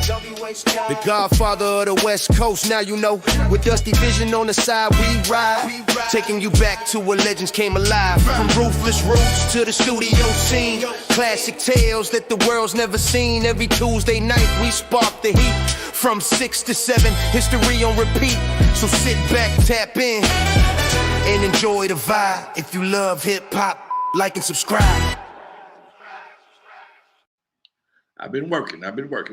The godfather of the West Coast, now you know. With Dusty Vision on the side, we ride. Taking you back to where legends came alive. From ruthless roots to the studio scene. Classic tales that the world's never seen. Every Tuesday night we spark the heat. From 6 to 7, history on repeat. So sit back, tap in, and enjoy the vibe. If you love hip-hop, like and subscribe. I've been working.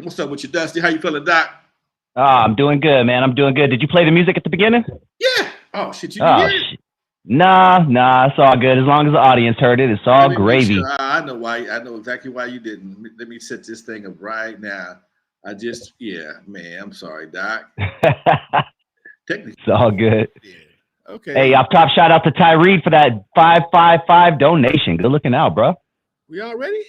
What's up with you, Dusty? How you feeling, Doc? Oh, I'm doing good, man. I'm doing good. Did you play the music at the beginning? Yeah. Oh, shit, you didn't hear it? Nah, it's all good. As long as the audience heard it, it's all gravy. Sure. I know why. I know exactly why you didn't. Let me set this thing up right now. Man, I'm sorry, Doc. Technically. It's all good. Yeah. Okay. Hey, off top, shout out to Tyree for that 555 donation. Good looking out, bro. We all ready?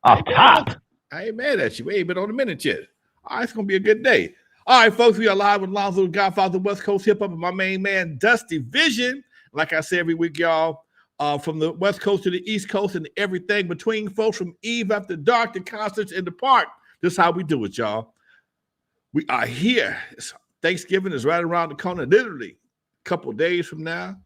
Off top. I ain't mad at you. We ain't been on a minute yet. All right, it's going to be a good day. All right, folks, we are live with Lonzo, the Godfather of West Coast Hip Hop, and my main man, Dusty Vision. Like I say every week, y'all, from the West Coast to the East Coast and everything between, folks, from Eve after dark to concerts in the park. This is how we do it, y'all. We are here. Thanksgiving is right around the corner, literally a couple of days from now.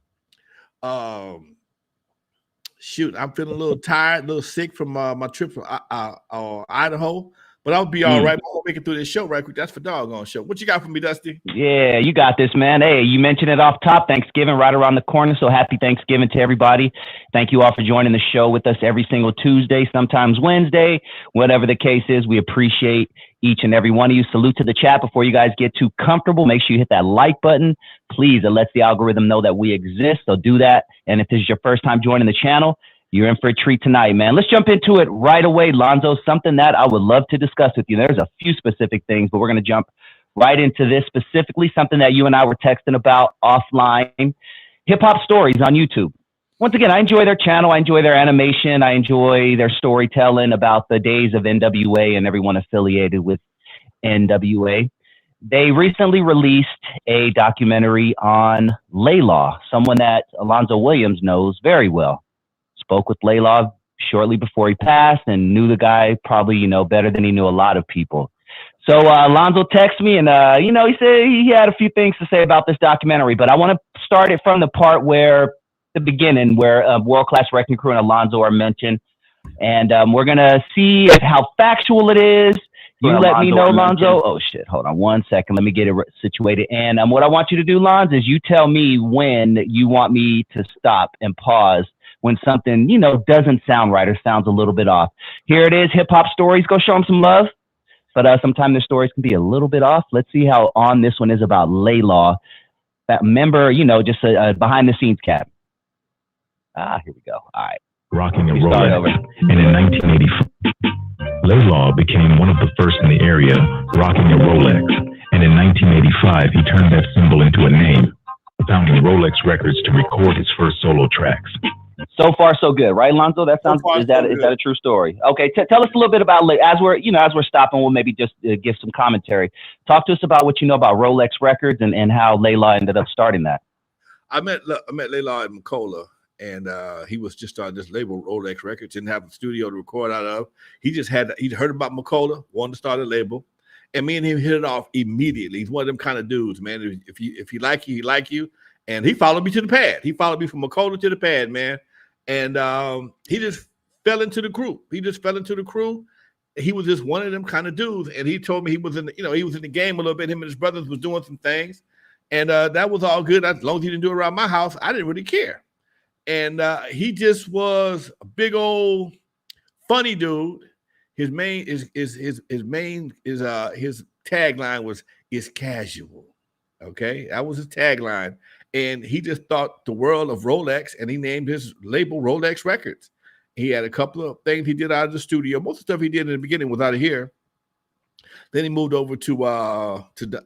Shoot, I'm feeling a little tired, a little sick from my trip from Idaho, but I'll be all right. I'll make it through this show right quick. That's for doggone show. What you got for me, Dusty? Yeah, you got this, man. Hey, you mentioned it off top. Thanksgiving right around the corner, so happy Thanksgiving to everybody. Thank you all for joining the show with us every single Tuesday, sometimes Wednesday, whatever the case is. We appreciate each and every one of you. Salute to the chat. Before you guys get too comfortable, make sure you hit that like button. Please, it lets the algorithm know that we exist, so do that. And if this is your first time joining the channel, you're in for a treat tonight, man. Let's jump into it right away, Lonzo. Something that I would love to discuss with you. There's a few specific things, but we're going to jump right into this specifically, something that you and I were texting about offline. Hip-hop stories on YouTube. Once again, I enjoy their channel. I enjoy their animation. I enjoy their storytelling about the days of N.W.A. and everyone affiliated with N.W.A. They recently released a documentary on LAYLAW, someone that Lonzo Williams knows very well. Spoke with LAYLAW shortly before he passed and knew the guy probably, better than he knew a lot of people. So Lonzo texted me and, he said he had a few things to say about this documentary, but I want to start it from the part where the beginning where World-Class Wrecking Crew and Alonzo are mentioned. And we're going to see how factual it is. You let me know, Lonzo. Oh, shit. Hold on 1 second. Let me get it situated. And what I want you to do, Lonzo, is you tell me when you want me to stop and pause when something, doesn't sound right or sounds a little bit off. Here it is, hip-hop stories. Go show them some love. But sometimes their stories can be a little bit off. Let's see how on this one is about LAYLAW. That member, just a behind-the-scenes cap. Here we go. All right. Rocking a Rolex. And in 1984, LAYLAW became one of the first in the area rocking a Rolex. And in 1985, he turned that symbol into a name, founding Rolex Records to record his first solo tracks. So far, so good, right, Lonzo? That sounds is that a true story? Okay, tell us a little bit about as we're stopping. We'll maybe just give some commentary. Talk to us about what you know about Rolex Records and how LAYLAW ended up starting that. I met LAYLAW in Macola, and he was just starting this label, Rolex Records. Didn't have a studio to record out of. He'd heard about Macola, wanted to start a label, and me and him hit it off immediately. He's one of them kind of dudes, man. If he like you, he like you. And he followed me to the pad. He followed me from Macola to the pad, man. And he just fell into the crew. He was just one of them kind of dudes. And he told me he was in the game a little bit. Him and his brothers was doing some things. And that was all good. As long as he didn't do it around my house, I didn't really care. And he just was a big old funny dude. His tagline was "is casual." Okay, that was his tagline. And he just thought the world of Rolex, and he named his label Rolex Records. He had a couple of things he did out of the studio. Most of the stuff he did in the beginning was out of here. Then he moved over to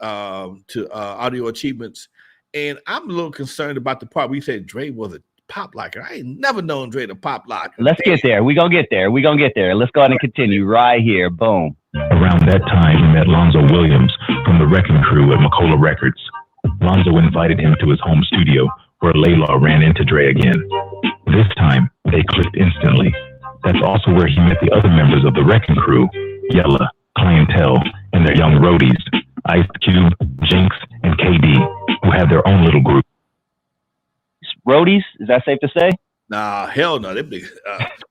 Audio Achievements. And I'm a little concerned about the part where he said Dre was a pop locker. I ain't never known Dre to pop locker. Let's get there. We're going to get there. Let's go ahead and continue right here. Boom. Around that time, he met Lonzo Williams from the Wrecking Crew at Macola Records. Lonzo invited him to his home studio, where LAYLAW ran into Dre again. This time, they clicked instantly. That's also where he met the other members of the Wrecking Crew, Yella, Clan, Hell, and their young roadies, Ice Cube, Jinx, and KD, who had their own little group. Roadies, is that safe to say? Nah, hell no. That big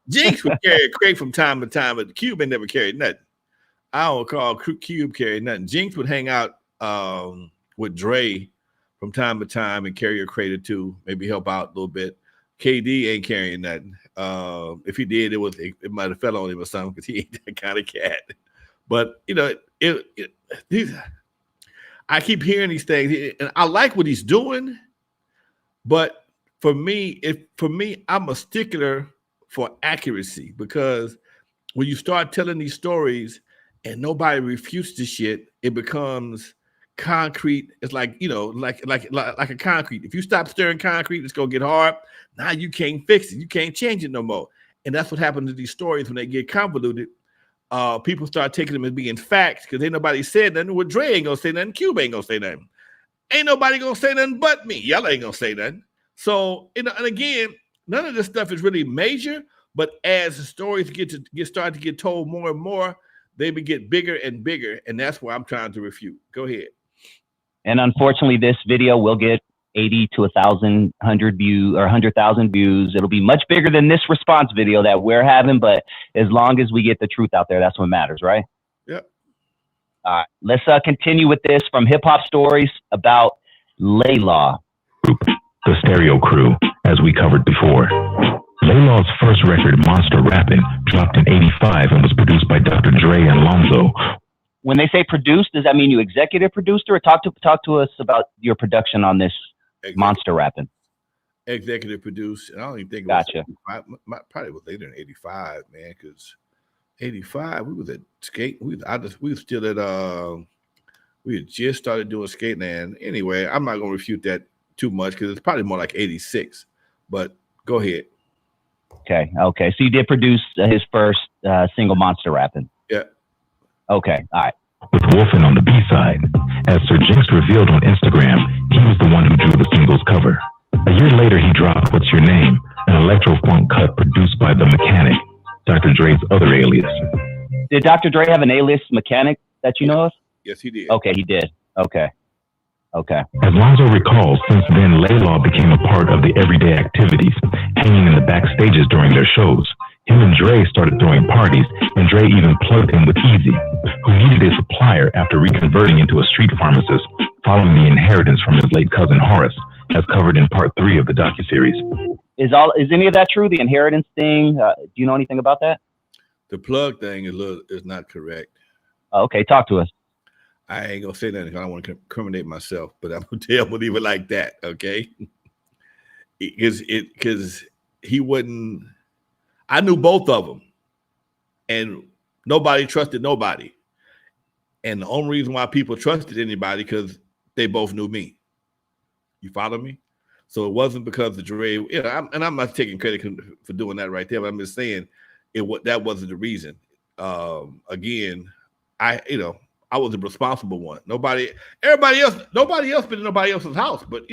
Jinx would carry Craig from time to time, but the Cube ain't never carried nothing. I don't call Cube carry nothing. Jinx would hang out with Dre from time to time and carry a crate or two, maybe help out a little bit. KD ain't carrying nothing. If he did, it might have fell on him or something because he ain't that kind of cat. But you know, I keep hearing these things, and I like what he's doing. But for me, I'm a stickler for accuracy, because when you start telling these stories and nobody refutes the shit, it becomes concrete. It's like, you know, like a concrete. If you stop stirring concrete, it's gonna get hard. Now you can't fix it. You can't change it no more. And that's what happens to these stories when they get convoluted. People start taking them as being facts because ain't nobody said nothing. Well, Dre ain't gonna say nothing. Cube ain't gonna say nothing. Ain't nobody gonna say nothing but me. Y'all ain't gonna say nothing. So, and again, none of this stuff is really major. But as the stories start to get told more and more, they get bigger and bigger, and that's what I'm trying to refute. Go ahead. And unfortunately, this video will get 80 to 1,000 views or 100,000 views. It'll be much bigger than this response video that we're having, but as long as we get the truth out there, that's what matters, right? Yep. All right, let's continue with this from Hip Hop Stories About Laylaw. The Stereo Crew, as we covered before. Laylaw's first record, Monster Rappin', dropped in '85 and was produced by Dr. Dre and Lonzo. When they say produced, does that mean you executive produced, or talk to us about your production on this Monster Rappin'? Executive produced. I don't even think it gotcha. Probably was later than '85, man, because '85 we was at skate. We was still at we had just started doing Skateland. Anyway, I'm not gonna refute that too much because it's probably more like '86. But go ahead. Okay. So you did produce his first single, Monster Rappin'. Yeah. Okay. All right. With Wolfen on the B-side. As Sir Jinx revealed on Instagram, he was the one who drew the single's cover. A year later, he dropped What's Your Name, an electro-funk cut produced by The Mechanic, Dr. Dre's other alias. Did Dr. Dre have an alias, Mechanic, that you know of? Yes, he did. Okay, he did. Okay. As Lonzo recalls, since then, Laylaw became a part of the everyday activities, hanging in the backstages during their shows. Him and Dre started throwing parties, and Dre even plugged in with Easy, who needed a supplier after reconverting into a street pharmacist, following the inheritance from his late cousin Horace, as covered in part 3 of the docuseries. Is any of that true? The inheritance thing? Do you know anything about that? The plug thing is not correct. Okay, talk to us. I ain't gonna say that because I don't want to incriminate myself, but I'm gonna leave it like that, okay? Because he wouldn't. I knew both of them, and nobody trusted nobody. And the only reason why people trusted anybody because they both knew me. You follow me? So it wasn't because of Dre. You know, I'm not taking credit for doing that right there, but I'm just saying that wasn't the reason. Again, I was the responsible one. Nobody else been in nobody else's house, but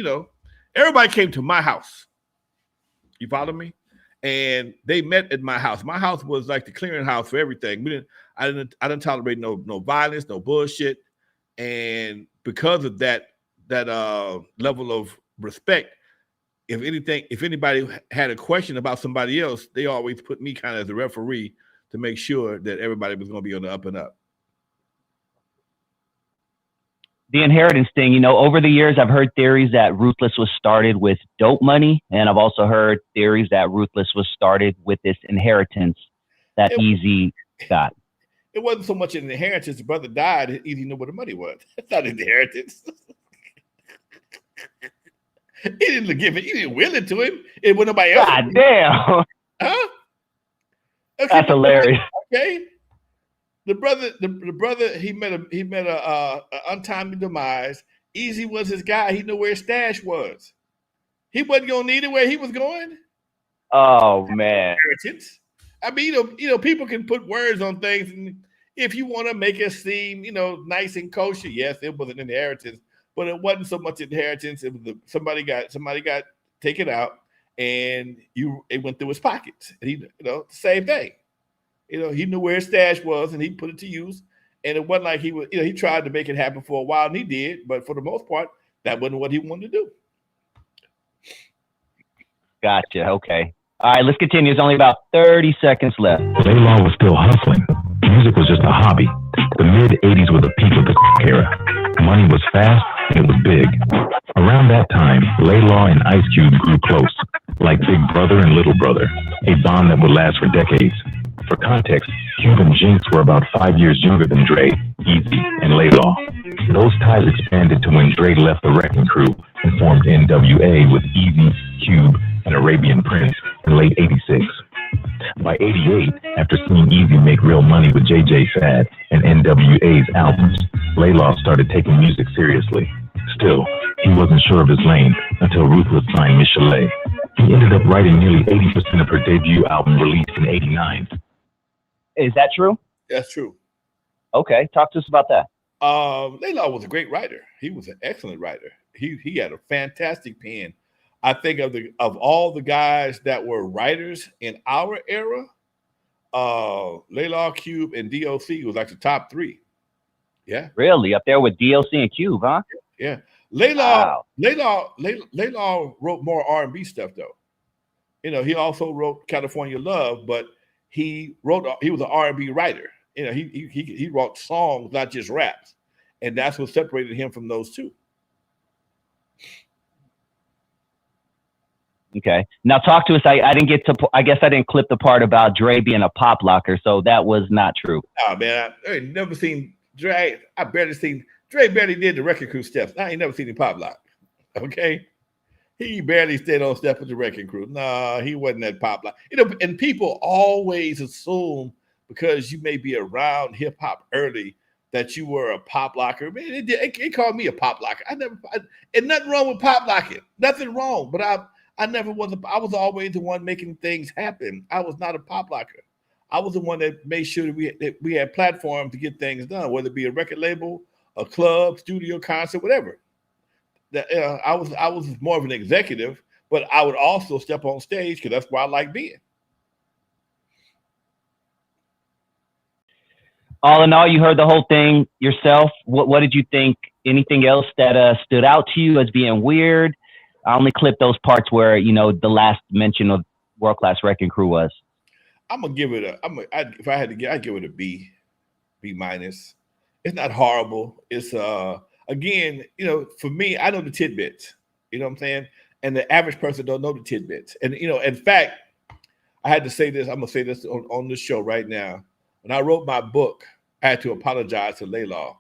everybody came to my house. You follow me? And they met at my house. My house was like the clearinghouse for everything. I didn't tolerate no violence, no bullshit. And because of that level of respect, if anybody had a question about somebody else, they always put me kind of as the referee to make sure that everybody was going to be on the up and up. The inheritance thing, over the years, I've heard theories that Ruthless was started with dope money. And I've also heard theories that Ruthless was started with this inheritance that Easy got. It wasn't so much an inheritance. The brother died. Easy knew where the money was. That's not an inheritance. He didn't give it. He didn't will it to him. It was nobody else. God damn. Huh? Okay, that's hilarious. Okay. The brother, he met a untimely demise. Easy was his guy. He knew where his stash was. He wasn't gonna need it where he was going. Oh man. Inheritance. I mean, people can put words on things, and if you want to make it seem, nice and kosher, yes, it was an inheritance, but it wasn't so much inheritance. It was somebody got taken out, and it went through his pockets. And he, same thing. He knew where his stash was, and he put it to use. And it wasn't like he was, he tried to make it happen for a while, and he did, but for the most part, that wasn't what he wanted to do. Gotcha. Okay. All right, let's continue. There's only about 30 seconds left. Laylaw was still hustling. Music was just a hobby. The mid-'80s were the peak of the era. Money was fast and it was big. Around that time, Laylaw and Ice Cube grew close, like big brother and little brother, a bond that would last for decades. For context, Cube and Jinx were about 5 years younger than Dre, Easy, and Laylaw. Those ties expanded to when Dre left the Wrecking Crew and formed N.W.A. with Easy, Cube, and Arabian Prince in late '86. By '88, after seeing Easy make real money with JJ Fad and N.W.A.'s albums, Laylaw started taking music seriously. Still, he wasn't sure of his lane until Ruthless signed Miss Chalet. He ended up writing nearly 80% of her debut album released in '89. Is that true? That's true. Okay, talk to us about that. Laylaw was a great writer. He was an excellent writer. He had a fantastic pen. I think of all the guys that were writers in our era, Laylaw, Cube, and DOC was like the top three. Yeah. Really? Up there with DLC and Cube, huh? Yeah. Laylaw, Wow. Laylaw wrote more R&B stuff though. He also wrote California Love, but he was an R&B writer. He wrote songs, not just raps. And that's what separated him from those two. Okay. Now talk to us. I didn't get to, I guess I didn't clip the part about Dre being a pop locker. So that was not true. Oh man, I ain't never seen Dre. Dre barely did the Wrecking Crew steps. I ain't never seen him pop lock. Okay. He barely stayed on step with the Wrecking Crew. Nah, he wasn't that pop lock. And people always assume because you may be around hip hop early that you were a pop locker. Man, it called me a pop locker. And nothing wrong with pop locking. Nothing wrong. But I never was. I was always the one making things happen. I was not a pop locker. I was the one that made sure that we had platforms to get things done, whether it be a record label, a club, studio, concert, whatever. I was more of an executive, but I would also step on stage because that's where I like being. All in all, you heard the whole thing yourself. What did you think? Anything else that stood out to you as being weird? I only clipped those parts where the last mention of World Class Wrecking Crew was. I'm gonna give it if I had to give, I'd give it a B minus. It's not horrible. It's again, for me, I know the tidbits. You know what I'm saying? And the average person don't know the tidbits. And in fact, I had to say this. I'm gonna say this on this show right now. When I wrote my book, I had to apologize to Laylaw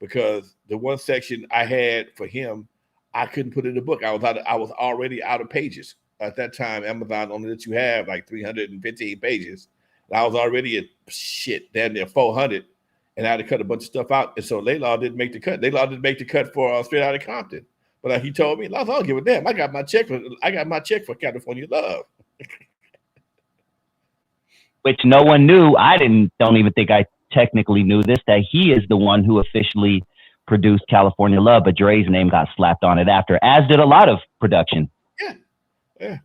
because the one section I had for him, I couldn't put in the book. I was already out of pages. At that time, Amazon only let you have like 315 pages. And I was already at damn near 400, and I had to cut a bunch of stuff out. And so Laylaw didn't make the cut. Laylaw didn't make the cut for Straight Outta Compton. But he told me, I don't give a damn. I got my check for California Love. Which no one knew. Don't even think I technically knew this, that he is the one who officially produced California Love, but Dre's name got slapped on it after, as did a lot of production. Yeah.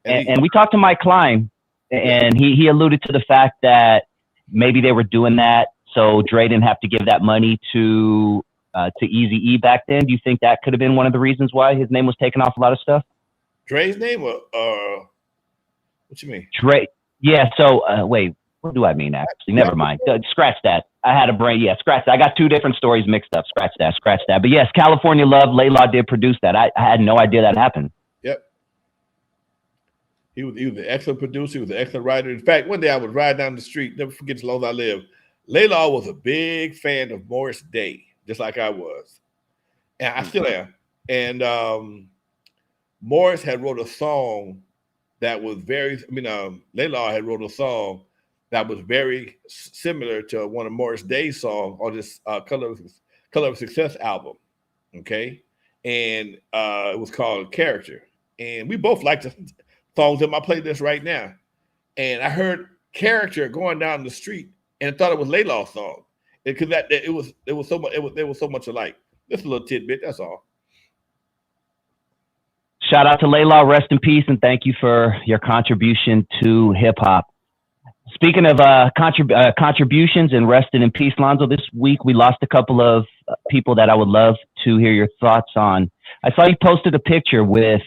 And we talked to Mike Klein, and he alluded to the fact that maybe they were doing that so Dre didn't have to give that money to Eazy-E back then. Do you think that could have been one of the reasons why his name was taken off a lot of stuff? Dre's name, or what you mean? Dre. Yeah. So wait, what do I mean? Actually, never mind. Scratch that. I had a brain. Yeah, scratch that. I got two different stories mixed up. Scratch that. But yes, California Love, Laylaw did produce that. I had no idea that happened. Yep. He was an excellent producer. He was an excellent writer. In fact, one day I was riding down the street, never forget as long as I live. Laylaw was a big fan of Morris Day, just like I was. And I still am. And Morris had wrote a song that was Laylaw had wrote a song that was very similar to one of Morris Day's songs on this Color of Success album. Okay. And it was called Character. And we both liked the songs in my playlist right now. And I heard Character going down the street and I thought it was Laylaw's song. Because it was so much alike. Just a little tidbit, that's all. Shout out to Laylaw, rest in peace, and thank you for your contribution to hip hop. Speaking of contributions and resting in peace, Lonzo, this week we lost a couple of people that I would love to hear your thoughts on. I saw you posted a picture with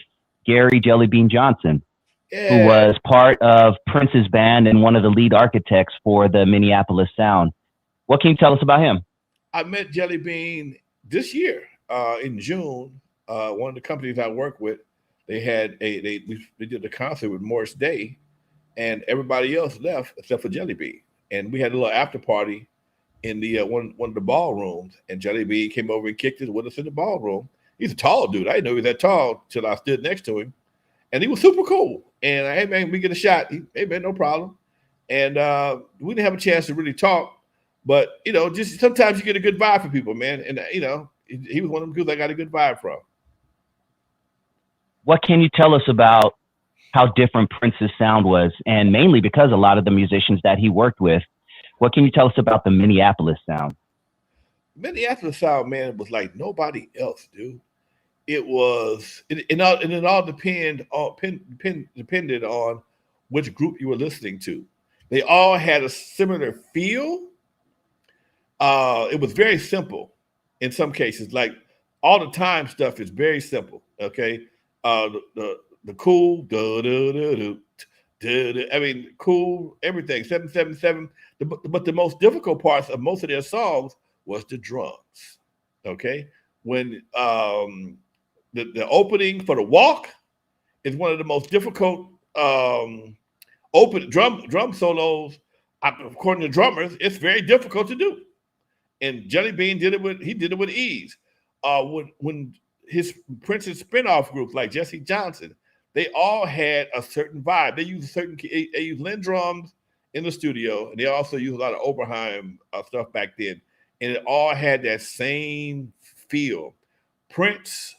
Gary Jellybean Johnson, who was part of Prince's band and one of the lead architects for the Minneapolis sound. What can you tell us about him? I met Jellybean this year in June. One of the companies I work with, they did a concert with Morris Day, and everybody else left except for Jellybean. And we had a little after party in the one of the ballrooms, and Jellybean came over and kicked it with us in the ballroom. He's a tall dude. I didn't know he was that tall till I stood next to him, and he was super cool. And hey man, we get a shot. Hey man, no problem. And we didn't have a chance to really talk, but just sometimes you get a good vibe from people, man. And he was one of them dudes I got a good vibe from. What can you tell us about how different Prince's sound was, and mainly because a lot of the musicians that he worked with? What can you tell us about the Minneapolis sound? Minneapolis sound, man, was like nobody else, dude. It was, it all depended on which group you were listening to. They all had a similar feel. It was very simple in some cases. Like all the time stuff is very simple. Okay, the cool, I mean, cool, everything, 777. But the most difficult parts of most of their songs was the drums. Okay, when the opening for the walk is one of the most difficult open drum solos. According to drummers, it's very difficult to do. And Jellybean did it with ease. When his Prince's spinoff groups like Jesse Johnson, they all had a certain vibe. They used Linn drums in the studio, and they also used a lot of Oberheim stuff back then. And it all had that same feel. Prince's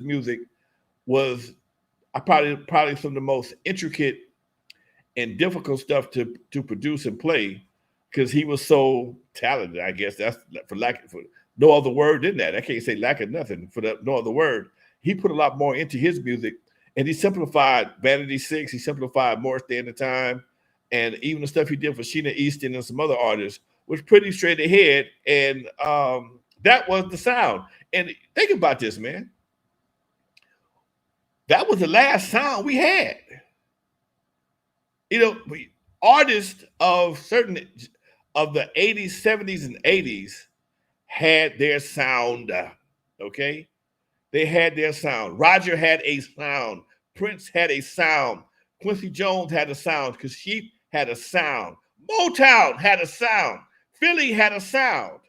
music was probably some of the most intricate and difficult stuff to produce and play, because he was so talented. I guess that's for no other word than that. I can't say lack of nothing for no other word. He put a lot more into his music, and he simplified Vanity 6. He simplified Morris Day and the Time, and even the stuff he did for Sheena Easton and some other artists was pretty straight ahead. And that was the sound. And think about this, man. That was the last sound we had. Artists of certain of the 80s, 70s, and 80s had their sound. Okay? They had their sound. Roger had a sound. Prince had a sound. Quincy Jones had a sound. Kashif had a sound. Motown had a sound. Philly had a sound.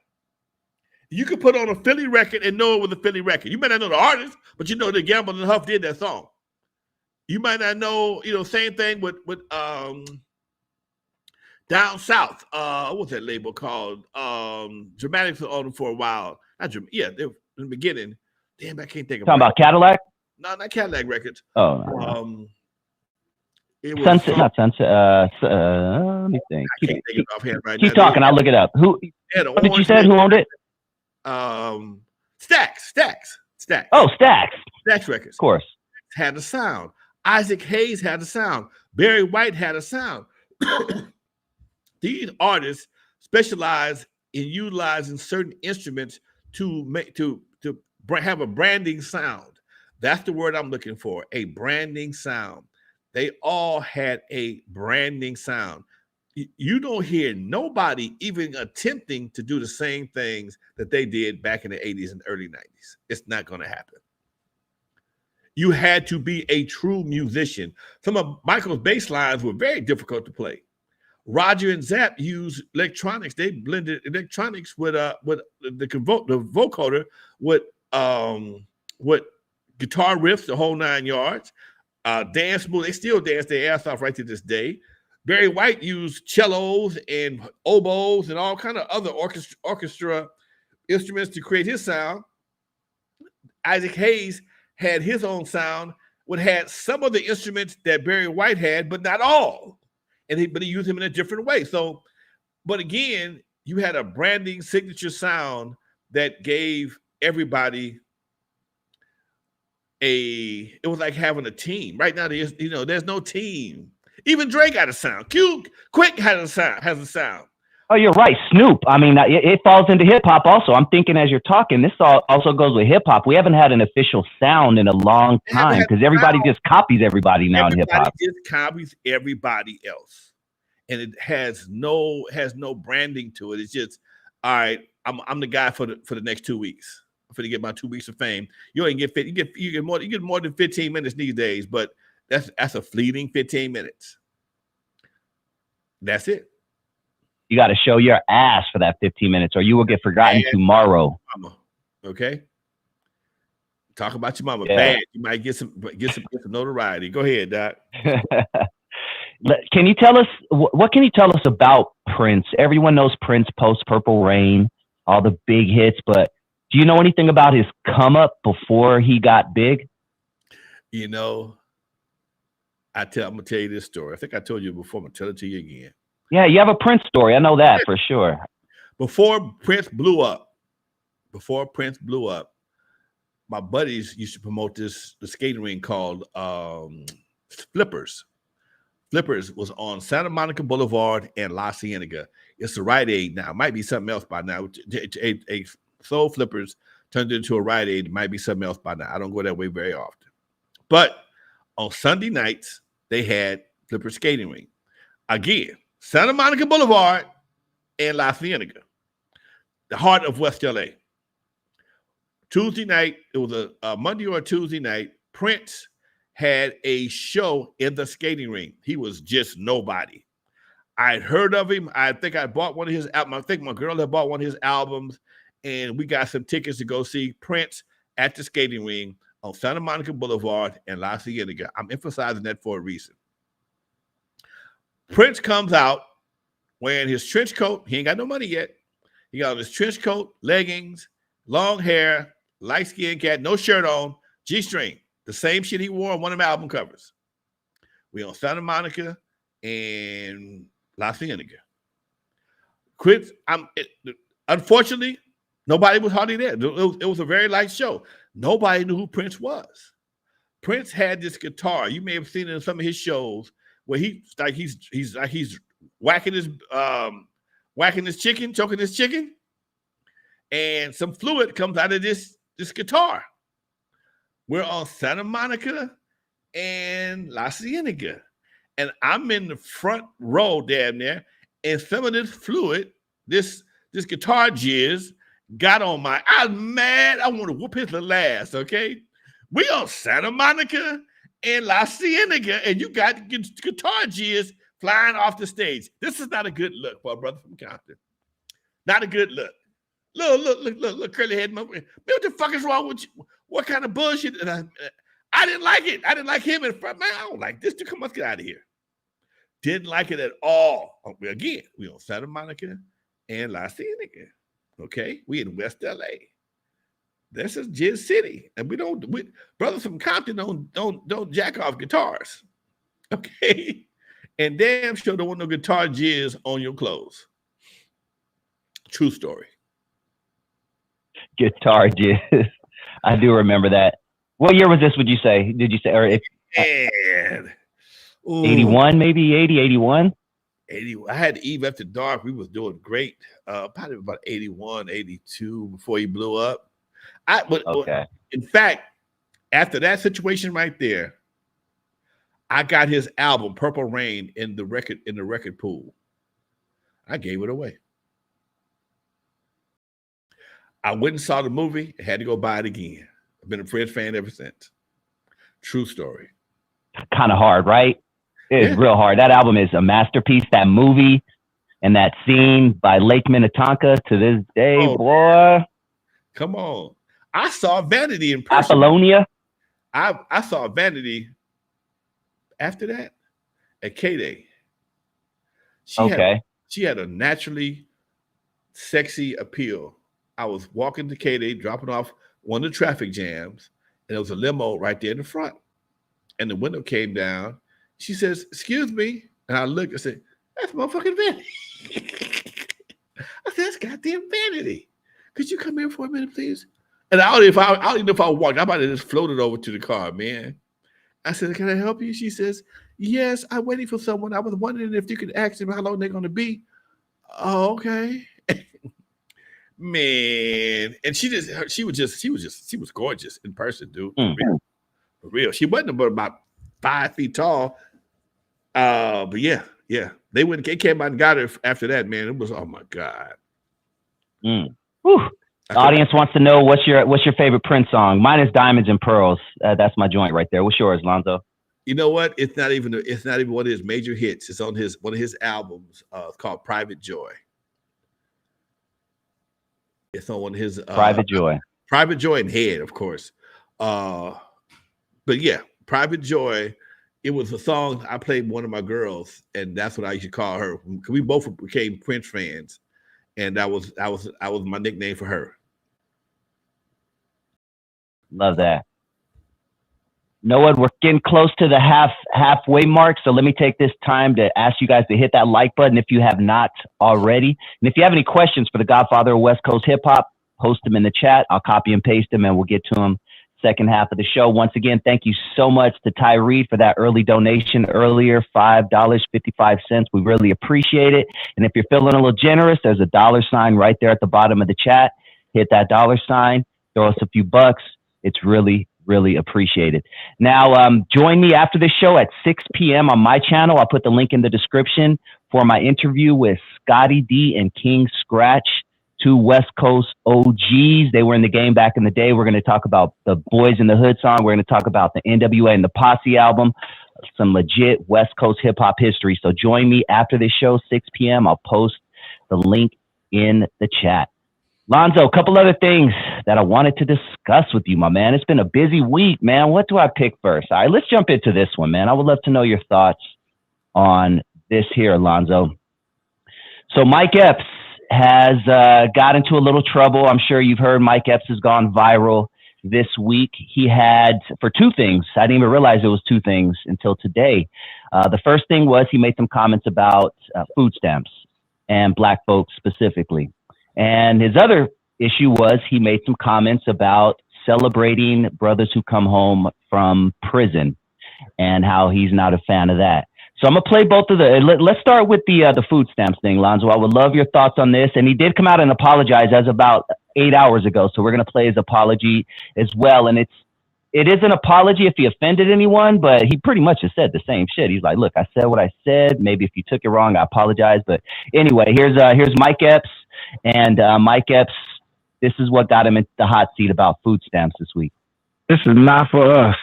You could put on a Philly record and know it was a Philly record. You might not know the artist, but you know that Gamble and Huff did that song. You might not know, same thing with Down South. What was that label called? Dramatics was on them for a while. They were in the beginning. Damn, I can't think of it. Talking about Cadillac? No, not Cadillac Records. Oh. It was Sunset, not Sunset. Let me think. I can't think of it offhand right now. Keep talking. I'll look it up. What did you say? Who owned it? Stax. Oh, Stax. Stax Records. Of course. Had a sound. Isaac Hayes had a sound. Barry White had a sound. These artists specialize in utilizing certain instruments to have a branding sound. That's the word I'm looking for, a branding sound. They all had a branding sound. You don't hear nobody even attempting to do the same things that they did back in the 80s and early 90s. It's not going to happen. You had to be a true musician. Some of Michael's bass lines were very difficult to play. Roger and Zapp used electronics. They blended electronics with the vocoder with guitar riffs, the whole 9 yards. Dance move. They still dance their ass off right to this day. Barry White used cellos and oboes and all kind of other orchestra instruments to create his sound. Isaac Hayes had his own sound, had some of the instruments that Barry White had, but not all. But he used them in a different way. So, but again, you had a branding signature sound that gave everybody it was like having a team. Right now, there's no team. Even Dre got a sound. Quick has a sound. Oh, you're right. Snoop. I mean, it falls into hip hop also. I'm thinking as you're talking, this also goes with hip hop. We haven't had an official sound in a long time because everybody just copies everybody now in hip hop. Everybody just copies everybody else, and it has no branding to it. It's just, all right, I'm the guy for the next 2 weeks. I'm going to get my 2 weeks of fame. You ain't get fit. You get more than 15 minutes these days, but that's a fleeting 15 minutes. That's it. You got to show your ass for that 15 minutes or you will get forgotten tomorrow. Mama, okay? Talk about your mama. Yeah. Bad. You might get some notoriety. Go ahead, Doc. Can you tell us, what can you tell us about Prince? Everyone knows Prince post Purple Rain, all the big hits, but do you know anything about his come up before he got big? You know, I'm going to tell you this story. I think I told you before. I'm going to tell it to you again. Yeah, you have a Prince story. I know that for sure. Before Prince blew up, my buddies used to promote the skating rink called Flippers. Flippers was on Santa Monica Boulevard and La Cienega. It's the Rite Aid now. It might be something else by now. A Soul Flippers turned into a Rite Aid. It might be something else by now. I don't go that way very often. But on Sunday nights, they had Flipper skating rink. Again, Santa Monica Boulevard and La Cienega, the heart of West LA. Tuesday night, it was a Monday or a Tuesday night, Prince had a show in the skating rink. He was just nobody. I'd heard of him. I think I bought one of his albums. I think my girl had bought one of his albums, and we got some tickets to go see Prince at the skating rink on Santa Monica Boulevard and La Cienega. I'm emphasizing that for a reason. Prince comes out wearing his trench coat. He ain't got no money yet. He got his trench coat, leggings, long hair, light-skinned cat, no shirt on, G-string. The same shit he wore on one of my album covers. We on Santa Monica and La Cienega. Unfortunately, nobody was hardly there. It was a very light show. Nobody knew who Prince was. Prince had this guitar. You may have seen it in some of his shows where he's whacking his chicken, choking his chicken, and some fluid comes out of this guitar. We're on Santa Monica and La Cienega, and I'm in the front row damn near, and some of this fluid, this guitar jizz got on I'm mad. I want to whoop his little ass, okay? We on Santa Monica and La Cienega, and you got guitar jizz flying off the stage. This is not a good look for a brother from Compton. Not a good look. Look, curly head. What the fuck is wrong with you? What kind of bullshit? And I didn't like it. I didn't like him in front. Man, I don't like this. Come on, let's get out of here. Didn't like it at all. Again, we on Santa Monica and La Cienega. Okay, we in West LA. This is Jizz City, and we brothers from Compton don't jack off guitars. Okay, and damn sure don't want no guitar jizz on your clothes. True story. Guitar jizz. I do remember that. What year was this, would you say? Did you say, or if 81, maybe 80, 81? 80. I had Eve After Dark. We was doing great. Probably about 81, 82 before he blew up. Okay. In fact, after that situation right there, I got his album Purple Rain in the record pool. I gave it away. I went and saw the movie. I had to go buy it again. I've been a Prince fan ever since. True story. Kind of hard, right? It's real hard. That album is a masterpiece. That movie and that scene by Lake Minnetonka to this day, boy. Come on. I saw Vanity in person. Apollonia. I saw Vanity after that at K-Day. She had a naturally sexy appeal. I was walking to K-Day, dropping off one of the traffic jams, and there was a limo right there in the front. And the window came down. She says, "Excuse me." And I looked, I said, "That's motherfucking Vanity." I said, "That's goddamn Vanity. Could you come here for a minute, please?" And I don't even know if I walked. I might have just floated over to the car, man. I said, "Can I help you?" She says, Yes, I'm waiting for someone. I was wondering if you could ask them how long they're going to be. Oh, okay. Man, and she was gorgeous in person, dude. For real. She wasn't but about 5 feet tall. But yeah, they came out and got her after that, man. It was, oh my God. The audience wants to know what's your favorite Prince song. Mine is Diamonds and Pearls. That's my joint right there. What's yours, Lonzo? You know what? It's not even one of his major hits. It's on one of his albums. It's called Private Joy. It's on one of his Private Joy and Head, of course. But yeah, Private Joy. It was a song I played with one of my girls, and that's what I used to call her. We both became Prince fans, and that was my nickname for her. Love that. You know what? We're getting close to the halfway mark, so let me take this time to ask you guys to hit that like button if you have not already. And if you have any questions for the Godfather of West Coast Hip Hop, post them in the chat. I'll copy and paste them, and we'll get to them second half of the show. Once again, thank you so much to Tyree for that early donation earlier, $5.55. We really appreciate it. And if you're feeling a little generous, there's a $sign right there at the bottom of the chat. Hit that $sign, throw us a few bucks. It's really appreciated. Now, join me after the show at 6 p.m. on my channel. I'll put the link in the description for my interview with Scotty D and King Scratch, two West Coast OGs. They were in the game back in the day. We're going to talk about the Boys in the Hood song. We're going to talk about the N.W.A. and the Posse album, some legit West Coast hip hop history. So join me after this show, 6 p.m. I'll post the link in the chat. Lonzo, a couple other things that I wanted to discuss with you, my man. It's been a busy week, man. What do I pick first? All right, let's jump into this one, man. I would love to know your thoughts on this here, Lonzo. So Mike Epps has got into a little trouble. I'm sure you've heard Mike Epps has gone viral this week. He had, for two things, I didn't even realize it was two things until today. The first thing was he made some comments about food stamps and black folks specifically. And his other issue was he made some comments about celebrating brothers who come home from prison and how he's not a fan of that. So I'm going to play both of let's start with the food stamps thing, Lonzo. I would love your thoughts on this. And he did come out and apologize as about 8 hours ago. So we're going to play his apology as well. And it is an apology if he offended anyone, but he pretty much has said the same shit. He's like, look, I said what I said. Maybe if you took it wrong, I apologize. But anyway, here's Mike Epps. And Mike Epps, this is what got him into the hot seat about food stamps this week. This is not for us.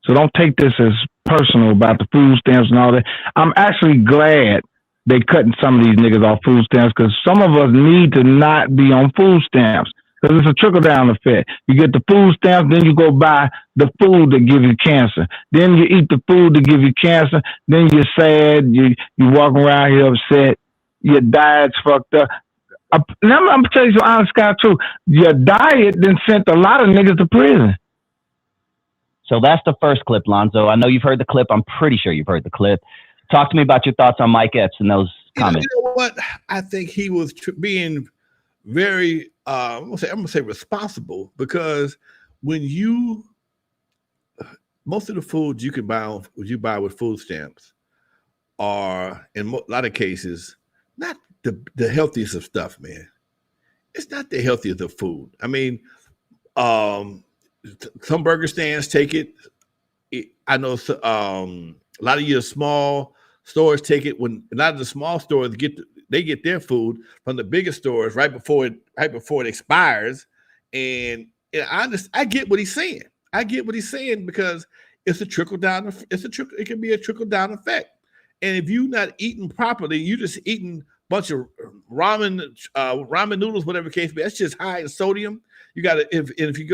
So don't take this as personal about the food stamps and all that. I'm actually glad they cutting some of these niggas off food stamps because some of us need to not be on food stamps because it's a trickle-down effect. You get the food stamps, then you go buy the food that gives you cancer. Then you eat the food that gives you cancer. Then you're sad. You walk around here upset. Your diet's fucked up. Now I'm going to tell you some honest guy too. Your diet then sent a lot of niggas to prison. So that's the first clip, Lonzo. I know you've heard the clip. I'm pretty sure you've heard the clip. Talk to me about your thoughts on Mike Epps and those comments. You know what? I think he was being very, I'm gonna say responsible because when most of the foods you can buy with food stamps are in a lot of cases not the healthiest of stuff, man. It's not the healthiest of food. I mean, some burger stands take it. I know a lot of your small stores take it. When a lot of the small stores get their food from the bigger stores right before it expires. And I get what he's saying. I get what he's saying because it's a trickle down. It can be a trickle down effect. And if you're not eating properly, you're just eating bunch of ramen noodles, whatever the case be. That's just high in sodium. You got to if you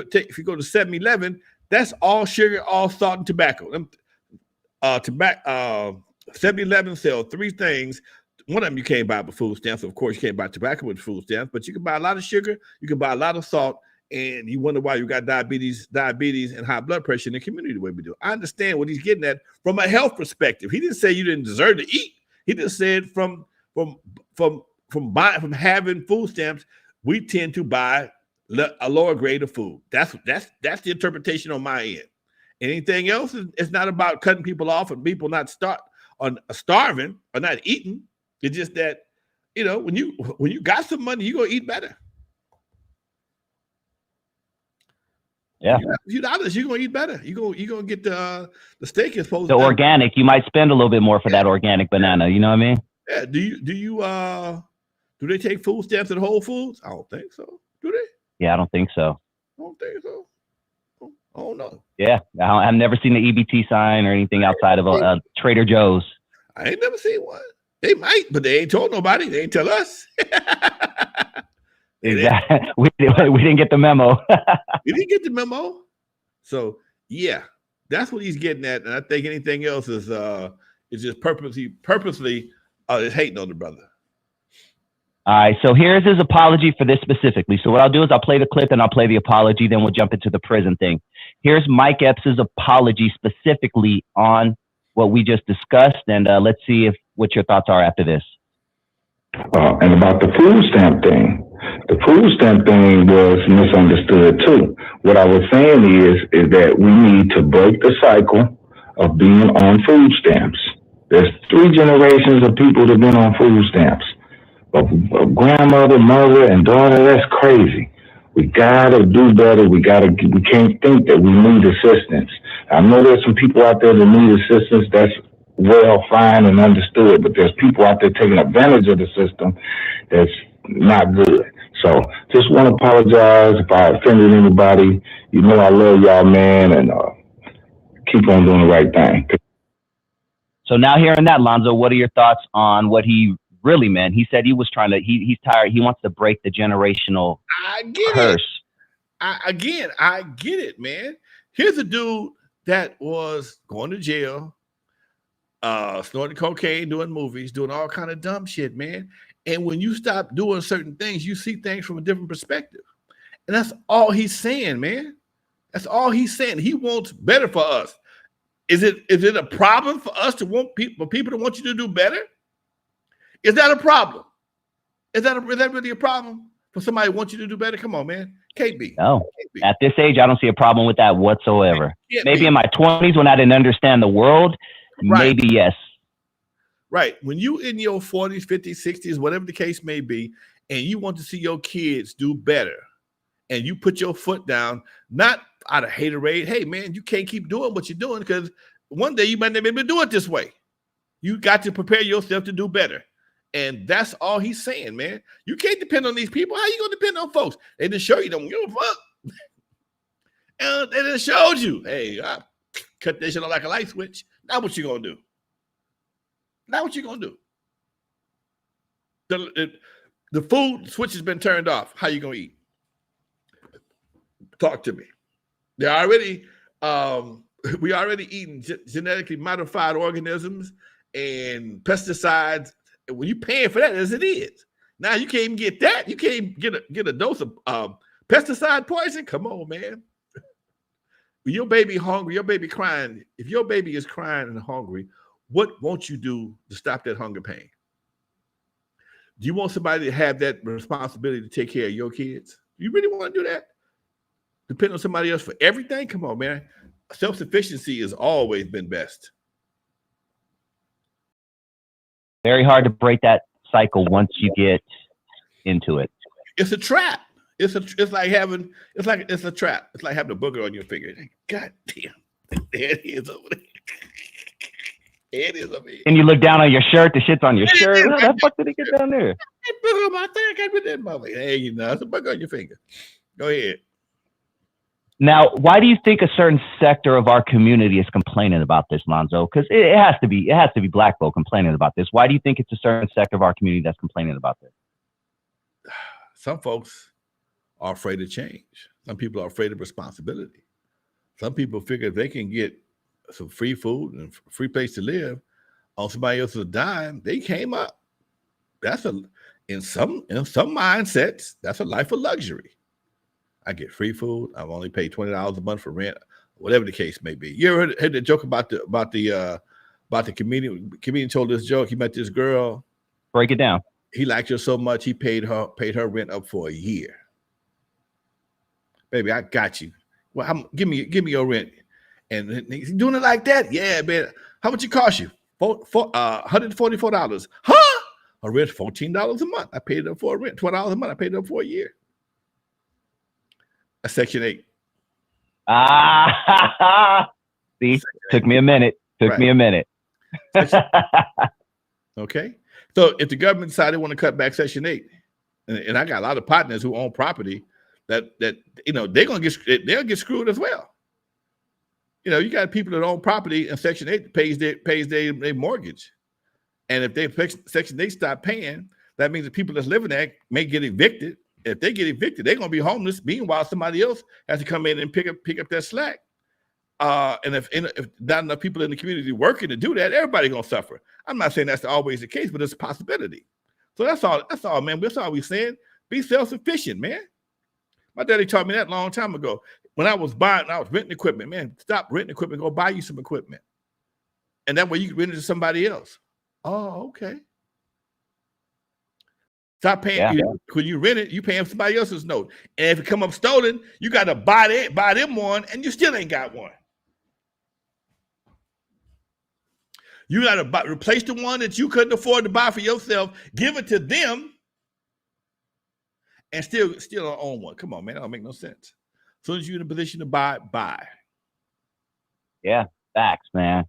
go to 7-Eleven, that's all sugar, all salt, and tobacco. 7-Eleven sell three things. One of them you can't buy with food stamps. Of course, you can't buy tobacco with food stamps, but you can buy a lot of sugar, you can buy a lot of salt, and you wonder why you got diabetes and high blood pressure in the community the way we do. I understand what he's getting at from a health perspective. He didn't say you didn't deserve to eat. He just said from having food stamps, we tend to buy a lower grade of food. That's the interpretation on my end. Anything else it's not about cutting people off and people not starving or not eating. It's just that, you know, when you got some money, you're gonna eat better. Yeah. $2, you're gonna eat better. You're gonna get the steak is supposed The to organic, you might spend a little bit more for that organic banana. You know what I mean? Yeah. Do they take food stamps at Whole Foods? I don't think so. Do they? Yeah, I don't think so. I don't think so. I don't know. Yeah, I've never seen the EBT sign or anything outside of a Trader Joe's. I ain't never seen one. They might, but they ain't told nobody. They ain't tell us. Exactly. We didn't get the memo. We didn't get the memo. So yeah, that's what he's getting at. And I think anything else is just purposely is hating on the brother. All right, so here's his apology for this specifically. So what I'll do is I'll play the clip and I'll play the apology, then we'll jump into the prison thing. Here's Mike Epps' apology specifically on what we just discussed, and let's see what your thoughts are after this. And about the food stamp thing, the food stamp thing was misunderstood too. What I was saying is that we need to break the cycle of being on food stamps. There's 3 generations of people that have been on food stamps. A grandmother, mother, and daughter, that's crazy. We gotta do better. We can't think that we need assistance. I know there's some people out there that need assistance. That's well, fine and understood, but there's people out there taking advantage of the system that's not good. So just want to apologize if I offended anybody. You know I love y'all, man, and keep on doing the right thing. So now hearing that, Lonzo, what are your thoughts on what he really meant? He said he was trying to, he's tired. He wants to break the generational curse. I get it, man. Here's a dude that was going to jail, snorting cocaine, doing movies, doing all kind of dumb shit, man. And when you stop doing certain things, you see things from a different perspective. And that's all he's saying, man. That's all he's saying. He wants better for us. Is it a problem for us to want people to want you to do better? Is that a problem? Is that really a problem for somebody who wants you to do better? Come on, man. Can't be. No. Can't be. At this age, I don't see a problem with that whatsoever. Maybe be. In my 20s when I didn't understand the world, Right. Maybe yes. Right. When you in your 40s, 50s, 60s, whatever the case may be, and you want to see your kids do better, and you put your foot down, not out of haterade. Hey, man, you can't keep doing what you're doing because one day you might not be able to do it this way. You got to prepare yourself to do better. And that's all he's saying, man. You can't depend on these people. How you going to depend on folks? They just show you don't give a fuck. And they just showed you, hey, I cut this shit on like a light switch. Now what you going to do? Now what you going to do? The food switch has been turned off. How you going to eat? Talk to me. They're already, we already eating genetically modified organisms and pesticides. When you're paying for that as it is, now you can't even get that. You can't get a dose of pesticide poison. Come on, man. When your baby hungry, your baby crying. If your baby is crying and hungry, what won't you do to stop that hunger pain? Do you want somebody to have that responsibility to take care of your kids? You really want to do that? Depend on somebody else for everything? Come on, man. Self-sufficiency has always been best. Very hard to break that cycle once you get into it. It's a trap. It's a trap. It's like having a booger on your finger. God damn. There it is over there. There it is over here. And you look down on your shirt, the shit's on your shirt. How the fuck did it get down there? Booger on my finger. I got that mother. Hey, you know, it's a booger on your finger. Go ahead. Now, why do you think a certain sector of our community is complaining about this, Lonzo? Because it has to be black folk complaining about this. Why do you think it's a certain sector of our community that's complaining about this? Some folks are afraid of change. Some people are afraid of responsibility. Some people figure if they can get some free food and a free place to live on somebody else's dime, they came up. In some mindsets, that's a life of luxury. I get free food. I've only paid $20 a month for rent, whatever the case may be. You ever heard the joke about the comedian? Comedian told this joke. He met this girl. Break it down. He liked her so much he paid her rent up for a year. Baby, I got you. Well, give me your rent. And he's doing it like that. Yeah, man. How much it cost you? $144. Huh? A rent $14 a month. I paid them for a rent. $12 a month. I paid them for a year. That's Section 8. See, took me a minute. Me a minute. Okay. So if the government decided they want to cut back Section 8, and I got a lot of partners who own property that they'll get screwed as well. You got people that own property and Section 8 pays their mortgage. And if Section 8 stop paying, that means the people that's living there may get evicted. If they get evicted, they're gonna be homeless. Meanwhile, somebody else has to come in and pick up that slack. And if not enough people in the community working to do that, everybody's gonna suffer. I'm not saying that's always the case, but it's a possibility. So that's all, man. That's all we're saying. Be self-sufficient, man. My daddy taught me that a long time ago. When I was renting equipment, man, stop renting equipment, go buy you some equipment. And that way you can rent it to somebody else. Oh, okay. Stop paying. When you rent it, you paying somebody else's note. And if it come up stolen, you got to buy them one, and you still ain't got one. You got to replace the one that you couldn't afford to buy for yourself, give it to them, and still don't own one. Come on, man. That don't make no sense. As soon as you're in a position to buy. Yeah, facts, man.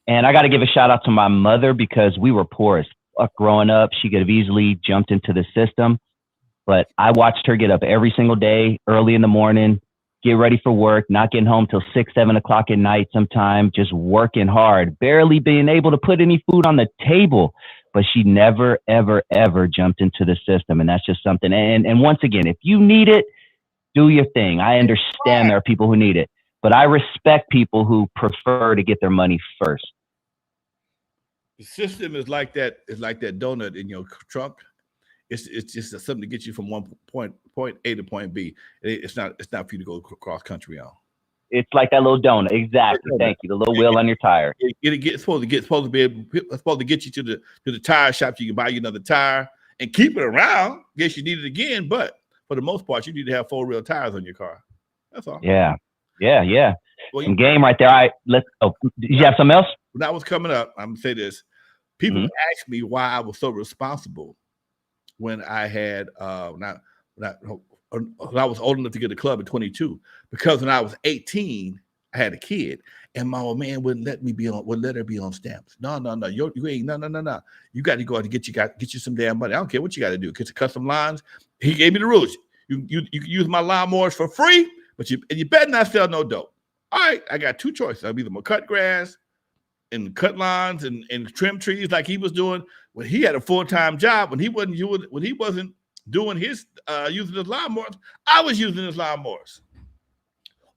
And I got to give a shout out to my mother because we were poor as fuck growing up. She could have easily jumped into the system, but I watched her get up every single day, early in the morning, get ready for work, not getting home till 6, 7 o'clock at night sometime, just working hard, barely being able to put any food on the table. But she never, ever, ever jumped into the system. And that's just something. And once again, if you need it, do your thing. I understand there are people who need it, but I respect people who prefer to get their money first. The system is like that. It's like that donut in your trunk. It's just something to get you from point A to point B. It's not for you to go cross country on. It's like that little donut. Exactly. Thank you. The little wheel on your tire. It's supposed to get you to the tire shop. You can buy you another tire and keep it around in case you need it again. But for the most part, you need to have 4-wheel tires on your car. That's all. Yeah. Well, some game right there. Did you have something else? When I was coming up, I'm gonna say this. People asked me why I was so responsible when I had when I was old enough to get a club at 22. Because when I was 18, I had a kid, and my old man wouldn't let her be on stamps. No, you ain't no. You got to go out and get you some damn money. I don't care what you got to do. Get your custom lines. He gave me the rules. You can use my lawnmowers for free, but you better not sell no dope. All right, I got two choices. I'm either gonna cut grass and cut lawns and trim trees like he was doing when he had a full-time job. When he wasn't doing his using his lawnmowers, I was using his lawnmowers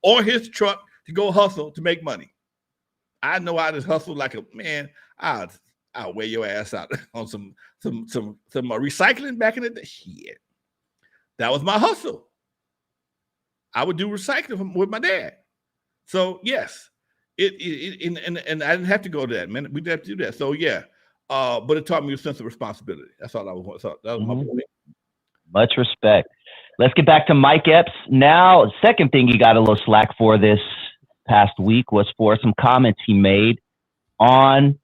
or his truck to go hustle to make money. I know I just hustled like a man. I'll wear your ass out on some recycling back in the day. Shit, that was my hustle. I would do recycling with my dad. So yes, and I didn't have to go to that, man. We didn't have to do that. So yeah, but it taught me a sense of responsibility. That's all I was. That was my point. Much respect. Let's get back to Mike Epps now. Second thing he got a little slack for this past week was for some comments he made on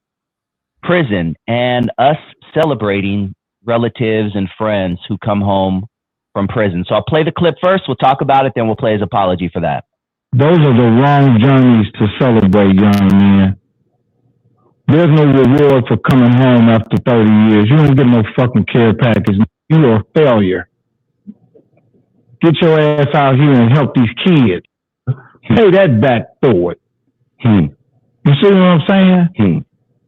prison and us celebrating relatives and friends who come home from prison. So I'll play the clip first. We'll talk about it. Then we'll play his apology for that. Those are the wrong journeys to celebrate, young man. There's no reward for coming home after 30 years. You don't get no fucking care package. You're a failure. Get your ass out here and help these kids. Pay that back forward. You see what I'm saying?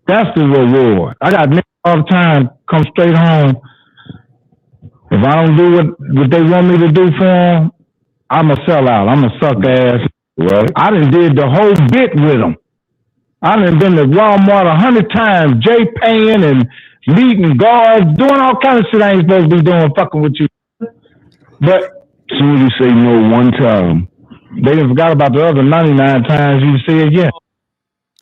That's the reward. I got niggas all the time come straight home. If I don't do what they want me to do for them, I'm a sellout. I'm a suck ass. Right. I done did the whole bit with them. I done been to Walmart 100 times, Jay paying and meeting guards, doing all kinds of shit I ain't supposed to be doing, fucking with you. But as soon as you say no one time, they done forgot about the other 99 times you said yes.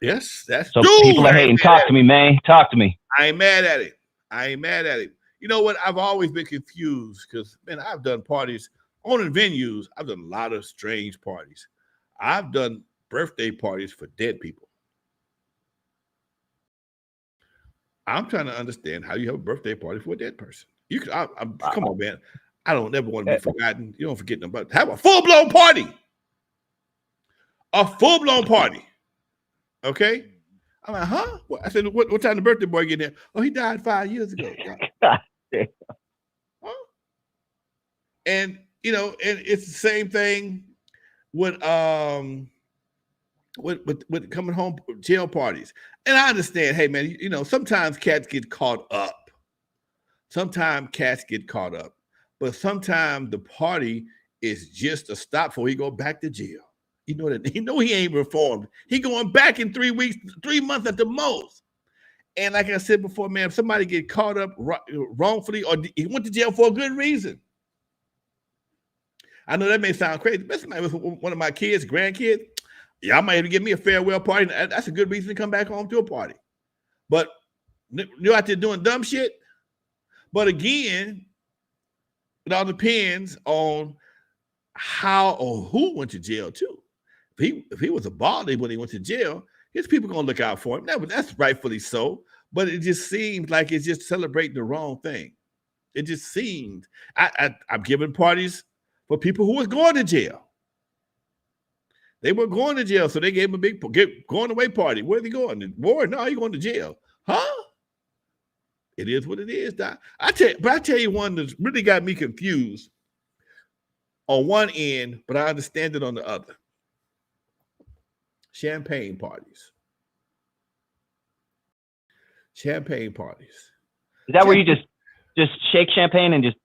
Yes, that's so. People are hating. Talk to me, man. Talk to me. I ain't mad at it. You know what? I've always been confused because, man, I've done parties owning venues. I've done a lot of strange parties. I've done birthday parties for dead people. I'm trying to understand how you have a birthday party for a dead person. You could, come on, man. I don't ever want to be forgotten. You don't forget nobody. Have a full-blown party. A full-blown party. Okay? I'm like, huh? I said, what time the birthday boy get there? Oh, he died 5 years ago. Huh? And, you know, and it's the same thing with coming home jail parties. And I understand, hey, man, you know, sometimes cats get caught up. Sometimes cats get caught up. But sometimes the party is just a stop before he go back to jail. You know that he ain't reformed. He going back in 3 weeks, 3 months at the most. And like I said before, man, if somebody get caught up wrongfully or he went to jail for a good reason. I know that may sound crazy, but somebody with one of my kids, grandkids, y'all might even give me a farewell party. That's a good reason to come back home to a party. But you're out there doing dumb shit. But again, it all depends on how or who went to jail too. If he was a baldy when he went to jail, his people gonna look out for him. That's rightfully so. But it just seems like it's just celebrating the wrong thing. It just seems I'm giving parties for people who was going to jail. They were going to jail, so they gave him a big going away party. Where's he going? The war? No, he's going to jail. Huh? It is what it is, Doc. I tell you one that's really got me confused on one end, but I understand it on the other. Champagne parties. Champagne parties. Is that where you just shake champagne and just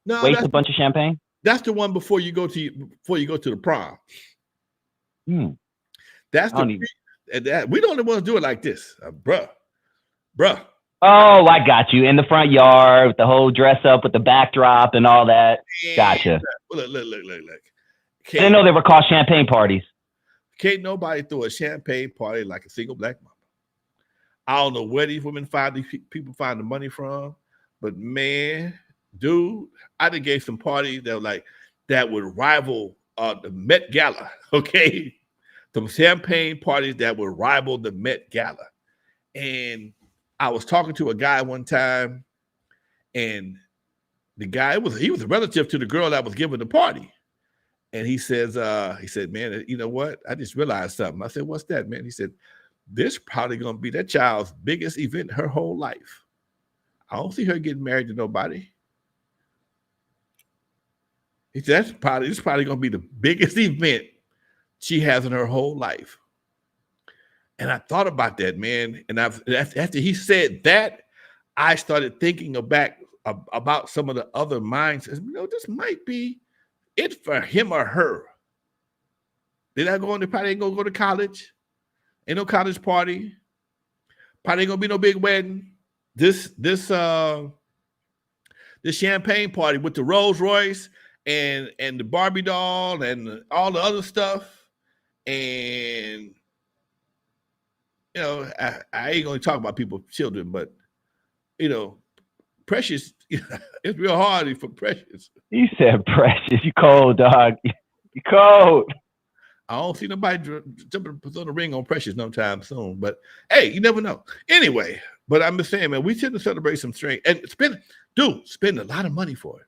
waste a bunch of champagne? That's the one before you go to the prom. That's we don't want to do it like this, bruh. Oh, I got you. In the front yard with the whole dress up with the backdrop and all that. Gotcha. Look. I didn't know they were called champagne parties. Can't nobody throw a champagne party like a single black mama. I don't know where these people find the money from, but man, dude, I done gave some parties that would rival the Met Gala. Okay, some champagne parties that would rival the Met Gala. And I was talking to a guy one time, and the guy he was a relative to the girl that was giving the party. And he said, man, you know what? I just realized something. I said, what's that, man? He said, this probably gonna be that child's biggest event her whole life. I don't see her getting married to nobody. He said, this is probably gonna be the biggest event she has in her whole life. And I thought about that, man. And after he said that, I started thinking about some of the other mindsets. You know, this might be it for him or her. They probably ain't gonna go to college. Ain't no college party. Probably ain't gonna be no big wedding. This champagne party with the Rolls Royce and the Barbie doll and all the other stuff. And you know, I ain't gonna talk about people's children, but you know, Precious, it's real hard for Precious. You said Precious. You cold, dog. You cold. I don't see nobody jumping on the ring on Precious no time soon. But hey, you never know. Anyway, but I'm just saying, man, we shouldn't celebrate some strange and spend a lot of money for it.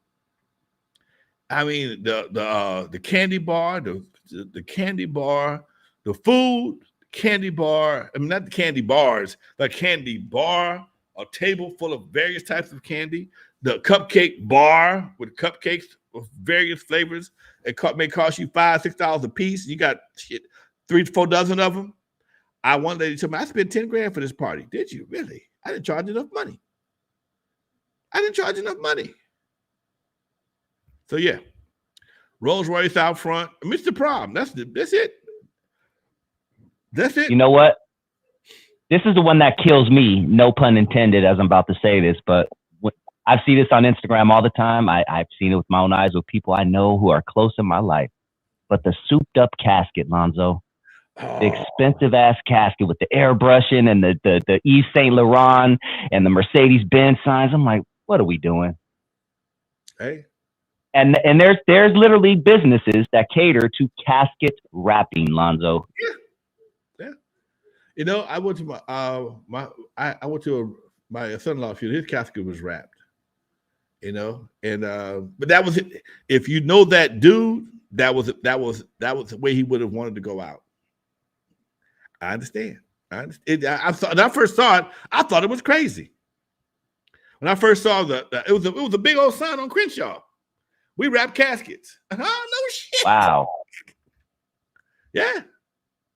I mean, the candy bar, the candy bar, the food, candy bar. I mean, not the candy bars, the candy bar, a table full of various types of candy, the cupcake bar with cupcakes of various flavors. It may cost you $5-6 a piece. You got 3-4 dozen of them. One lady told me, I spent $10,000 for this party. Did you really? I didn't charge enough money. So yeah, Rolls Royce out front. Mr. Prom. That's it. That's it. You know what? This is the one that kills me. No pun intended, as I'm about to say this, but I see this on Instagram all the time. I've seen it with my own eyes with people I know who are close in my life. But the souped up casket, Lonzo, the expensive ass casket with the airbrushing and the Yves Saint Laurent and the Mercedes Benz signs. I'm like, what are we doing? Hey. And there's literally businesses that cater to casket wrapping, Lonzo. You know, I went to I went to my son-in-law funeral. His casket was wrapped. You know, and but that was it. If you know that dude, that was the way he would have wanted to go out. I understand. When I first saw it, I thought it was crazy. When I first saw it was a big old sign on Crenshaw. We wrap caskets. Oh, no shit. Wow. Yeah.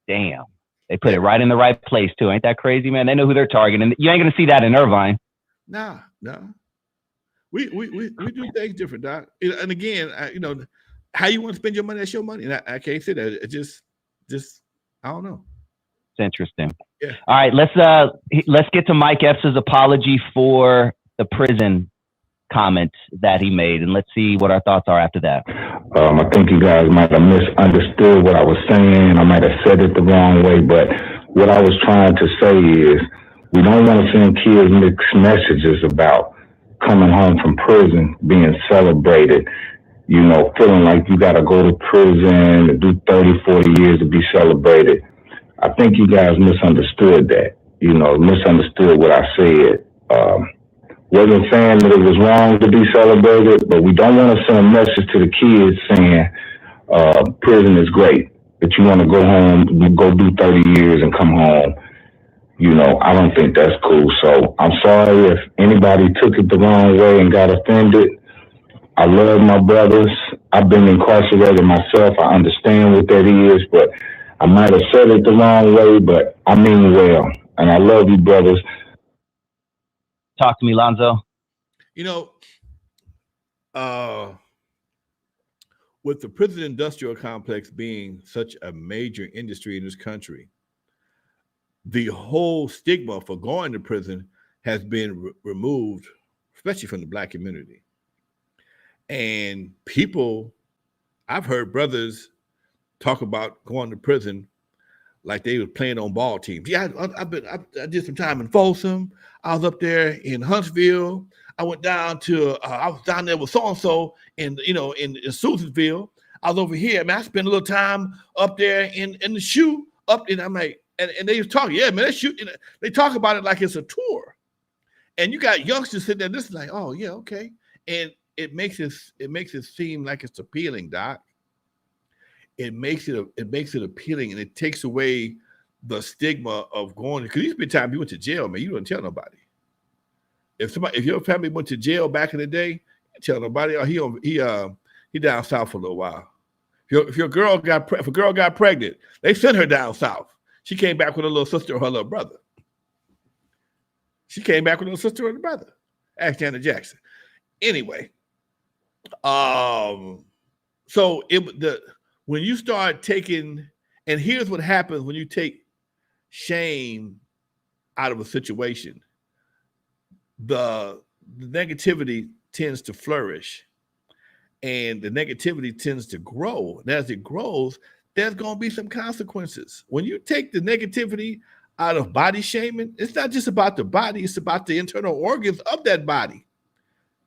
Damn. They put it right in the right place too. Ain't that crazy, man? They know who they're targeting. You ain't gonna see that in Irvine. Nah. We do things different, Doc. And again, you know, how you want to spend your money, that's your money. And I can't say that. It just I don't know. It's interesting. Yeah. All right, let's get to Mike Epps' apology for the prison comment that he made, and let's see what our thoughts are after that. I think you guys might have misunderstood what I was saying. I might have said it the wrong way, but what I was trying to say is we don't want to send kids mixed messages about coming home from prison, being celebrated, you know, feeling like you got to go to prison and do 30, 40 years to be celebrated. I think you guys misunderstood that, you know, misunderstood what I said. Wasn't saying that it was wrong to be celebrated, but we don't want to send a message to the kids saying prison is great, that you want to go home, go do 30 years and come home. You know, I don't think that's cool. So I'm sorry if anybody took it the wrong way and got offended. I love my brothers. I've been incarcerated myself. I understand what that is, but I might have said it the wrong way, but I mean well. And I love you, brothers. Talk to me, Lonzo. You know, with the prison industrial complex being such a major industry in this country, the whole stigma for going to prison has been removed, especially from the Black community. And people, I've heard brothers talk about going to prison like they were playing on ball teams. Yeah, I did some time in Folsom. I was up there in Huntsville. I went down to I was down there with so and so in Susansville. I was over here. Man, I spent a little time up there in the shoe up, and I'm like, and they was talking. Yeah, man, they talk about it like it's a tour, and you got youngsters sitting there. This is like, oh yeah, okay, and it makes it seem like it's appealing, Doc. It makes it appealing, and it takes away the stigma of going. Because there's been times you went to jail, man, you don't tell nobody. If your family went to jail back in the day, you tell nobody. Oh, he down south for a little while. If a girl got pregnant, they sent her down south. She came back with her little sister or her little brother. She came back with her little sister or her brother. Ask Janet Jackson. Anyway, so when you start taking, and here's what happens when you take shame out of a situation, the negativity tends to flourish, and the negativity tends to grow. And as it grows, there's going to be some consequences. When you take the negativity out of body shaming, it's not just about the body, it's about the internal organs of that body.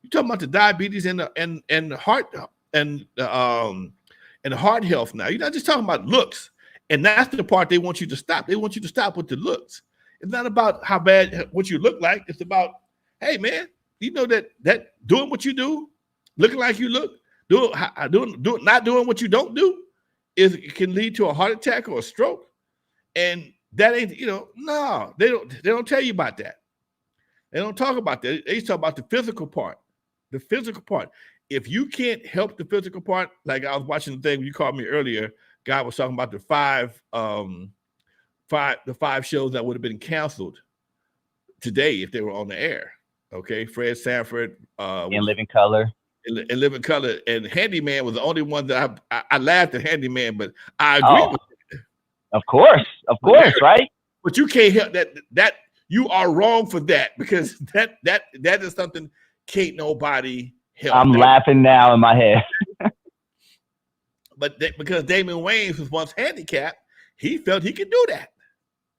You're talking about the diabetes and the heart and the heart health now. You're not just talking about looks. And that's the part they want you to stop. They want you to stop with the looks. It's not about how bad what you look like. It's about, hey man, you know that doing what you do, looking like you look, not doing what you don't do, it can lead to a heart attack or a stroke. And that ain't, no, they don't tell you about that. They don't talk about that. They talk about the physical part. The physical part. If you can't help the physical part, like I was watching the thing when you called me earlier, guy was talking about the five shows that would have been canceled today if they were on the air. Okay, Fred Sanford, In Living Color. In Living Color, and Handyman was the only one that I laughed at Handyman, but I agree with it. Of course, right? But you can't help that you are wrong for that, because that is something can't nobody help. I'm laughing now in my head. But because Damon Wayans was once handicapped, he felt he could do that.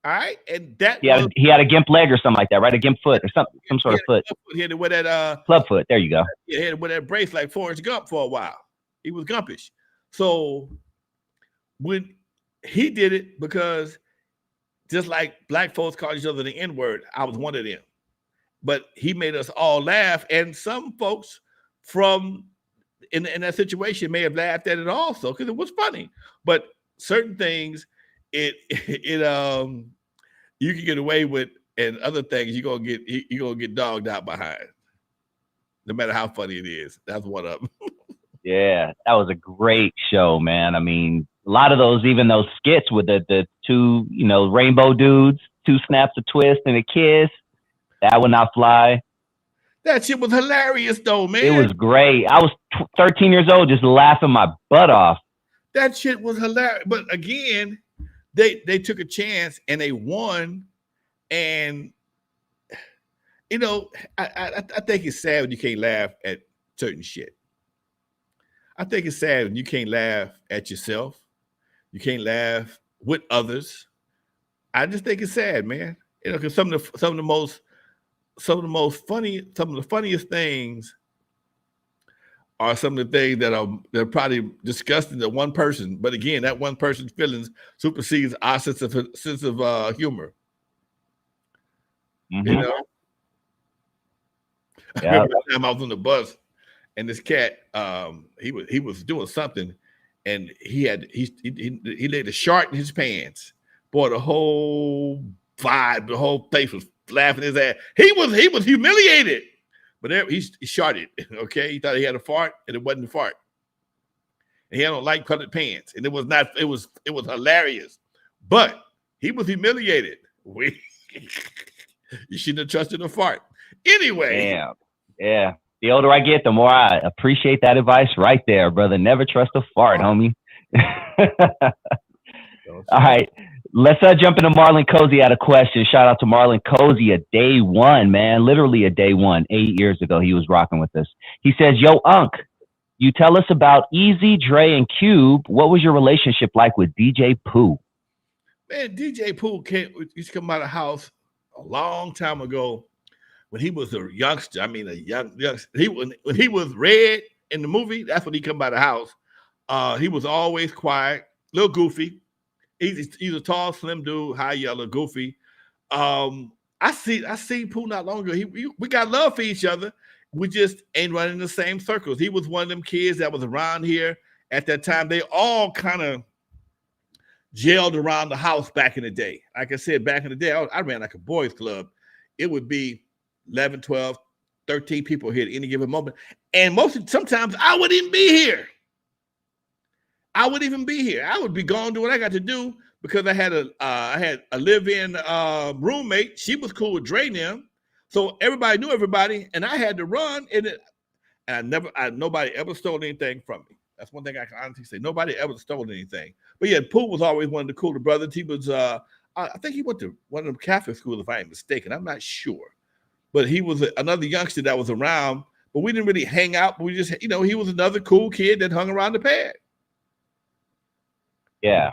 All right, and that he had a gimp leg or something like that, right? A gimp foot or some sort of foot. He had to wear that club foot. There you go. Yeah, he had to wear that brace like Forrest Gump for a while. He was gumpish. So when he did it, because just like black folks call each other the N-word. I was one of them. But he made us all laugh. And some folks from in that situation may have laughed at it also because it was funny. But certain things, it you can get away with, and other things you're gonna get dogged out behind. No matter how funny it is. That's one of them. Yeah, that was a great show, man. I mean, a lot of those, even those skits with the two, rainbow dudes, 2 snaps, a twist, and a kiss. That would not fly. That shit was hilarious, though, man. It was great. I was 13 years old, just laughing my butt off. That shit was hilarious. But again, they took a chance and they won. And I think it's sad when you can't laugh at certain shit. I think it's sad when you can't laugh at yourself. You can't laugh with others. I just think it's sad, man. Because some of the funniest things are some of the things that are probably disgusting to one person. But again, that one person's feelings supersedes our sense of humor. Mm-hmm. Yeah. I remember the time I was on the bus and this cat, he was doing something, and he laid a shark in his pants. Boy, the whole vibe, the whole face was laughing his ass. He was humiliated, but he sharted. Okay, he thought he had a fart, and it wasn't a fart. And he had on light colored pants, and it was not. It was hilarious, but he was humiliated. You shouldn't have trusted a fart. Anyway, yeah. The older I get, the more I appreciate that advice right there, brother. Never trust a fart, homie. All right. Let's jump into Marlon Cozy. Had a question. Shout out to Marlon Cozy, a day one, man. Literally a day one. 8 years ago, he was rocking with us. To He says, yo, Unc, you tell us about Easy, Dre, and Cube. What was your relationship like with DJ Pooh? Man, DJ Pooh used to come out of the house a long time ago when he was a youngster. I mean, a youngster. When he was Red in the movie, that's when he come out of the house. He was always quiet, a little goofy. He's a tall, slim dude, high yellow, goofy. I see Pooh not long ago. We got love for each other. We just ain't running the same circles. He was one of them kids that was around here at that time. They all kind of jailed around the house back in the day. Like I said, back in the day, I ran like a boys club. It would be 11, 12, 13 people here at any given moment. And sometimes I wouldn't even be here. I would be gone doing what I got to do because I had a live-in roommate. She was cool with Dre and them. So everybody knew everybody, and I had to run. And nobody ever stole anything from me. That's one thing I can honestly say. Nobody ever stole anything. But yeah, Pooh was always one of the cooler brothers. He was, I think he went to one of them Catholic schools, if I ain't mistaken. I'm not sure. But he was another youngster that was around, but we didn't really hang out. We just, he was another cool kid that hung around the pad. Yeah.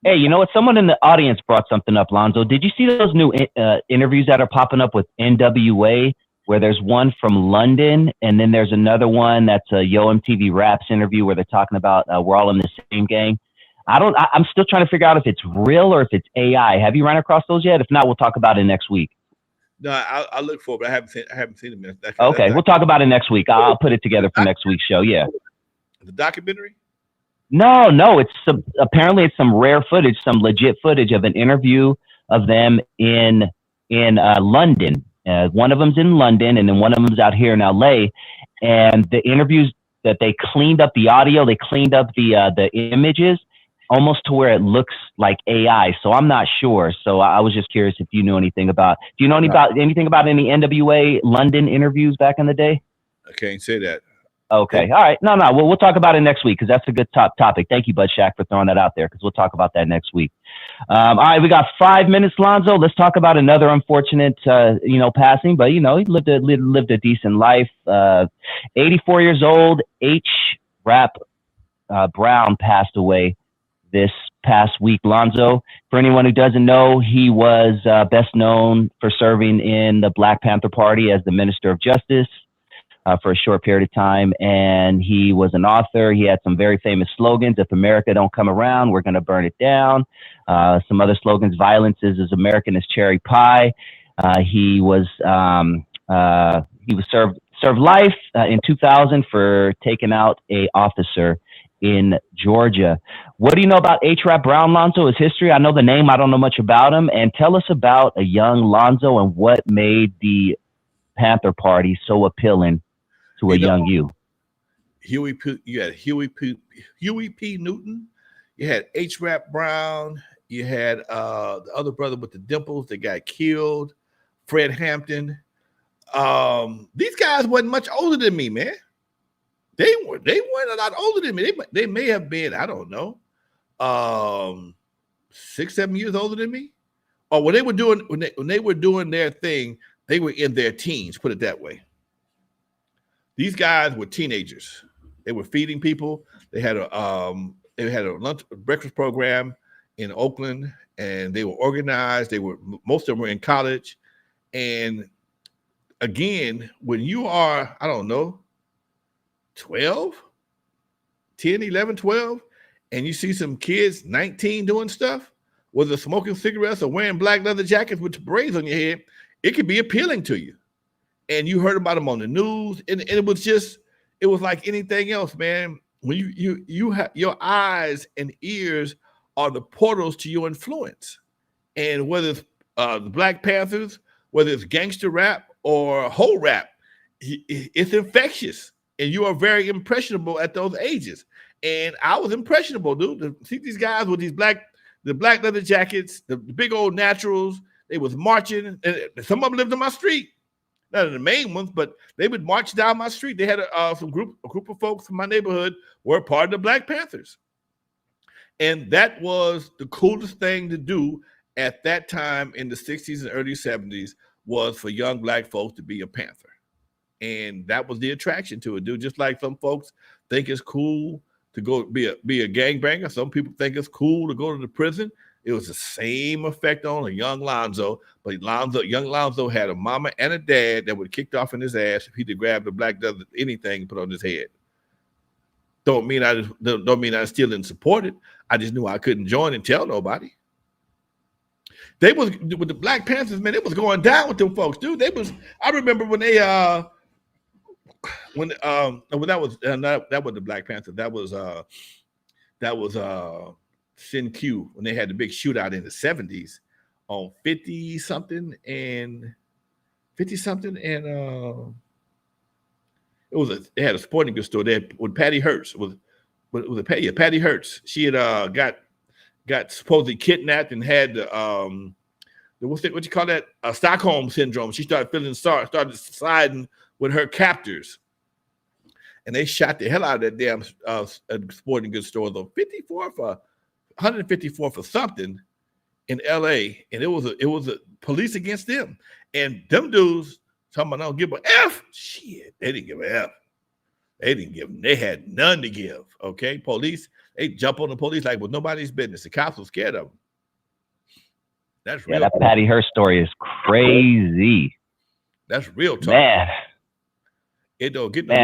Hey, you know what? Someone in the audience brought something up, Lonzo. Did you see those new interviews that are popping up with N.W.A, where there's one from London, and then there's another one that's a Yo MTV Raps interview where they're talking about we're all in the same gang? I'm still trying to figure out if it's real or if it's AI. Have you run across those yet? If not, we'll talk about it next week. No, I'll look for it, but I haven't seen them. Okay, we'll talk about it next week. I'll put it together for next week's show. Yeah. The documentary? No, it's apparently it's some rare footage, some legit footage of an interview of them in London. One of them's in London, and then one of them's out here in LA. And the interviews that they cleaned up the audio, they cleaned up the images almost to where it looks like AI. So I'm not sure. So I was just curious if you knew anything about. Do you know anything about any N.W.A London interviews back in the day? I can't say that. Okay. All right. No. We'll talk about it next week because that's a good topic. Thank you, Bud Shack, for throwing that out there because we'll talk about that next week. All right. We got 5 minutes, Lonzo. Let's talk about another unfortunate, passing, but, he lived a decent life. 84 years old, H. Rap Brown passed away this past week, Lonzo. For anyone who doesn't know, he was best known for serving in the Black Panther Party as the Minister of Justice. for a short period of time. And he was an author. He had some very famous slogans. If America don't come around, we're going to burn it down. Some other slogans: violence is as American as cherry pie. He was served life in 2000 for taking out a officer in Georgia. What do you know about H-Rap Brown, Lonzo? His history? I know the name. I don't know much about him. And tell us about a young Lonzo and what made the Panther Party so appealing to a young you. You had Huey P. Newton. You had H-Rap Brown. You had the other brother with the dimples that got killed, Fred Hampton. These guys wasn't much older than me, man. They weren't a lot older than me. They may have been, I don't know, 6, 7 years older than me. Or when they were doing their thing, they were in their teens, put it that way. These guys were teenagers. They were feeding people. They had a breakfast program in Oakland, and they were organized. Most of them were in college. And again, when you are, I don't know, 12, 10, 11, 12, and you see some kids 19 doing stuff, whether smoking cigarettes or wearing black leather jackets with braids on your head, it could be appealing to you. And you heard about them on the news, and it was like anything else, man. When you have your eyes and ears are the portals to your influence. And whether it's the Black Panthers, whether it's gangster rap or whole rap, it's infectious. And you are very impressionable at those ages. And I was impressionable, dude. To see these guys with the black leather jackets, the big old naturals, they was marching. And some of them lived on my street. Not in the main ones, but they would march down my street. They had a group of folks from my neighborhood were part of the Black Panthers. And that was the coolest thing to do at that time in the 60s and early 70s, was for young black folks to be a Panther. And that was the attraction to it, dude. Just like some folks think it's cool to go be a gangbanger. Some people think it's cool to go to the prison. It was the same effect on a young Lonzo. But young Lonzo had a mama and a dad that would have kicked off in his ass if he'd have grabbed a black desert, anything and put on his head. Don't mean I still didn't support it. I just knew I couldn't join and tell nobody. They was with the Black Panthers, man. It was going down with them folks, dude. I remember when they that was the Black Panther. That was Sin Q when they had the big shootout in the 70s on 50 something and they had a sporting goods store there with Patty Hearst Patty Hearst. She had got supposedly kidnapped and had what you call that, Stockholm syndrome. She started started sliding with her captors, and they shot the hell out of that damn sporting goods store though. 154 for something in L.A. and it was a police against them, and them dudes talking about don't give a F. Shit, they didn't give a F. They had none to give. Okay, police, they jump on the police like was nobody's business. The cops were scared of them. That's real. Yeah, that Patty Hearst story is crazy. That's real talk. Man. It don't get no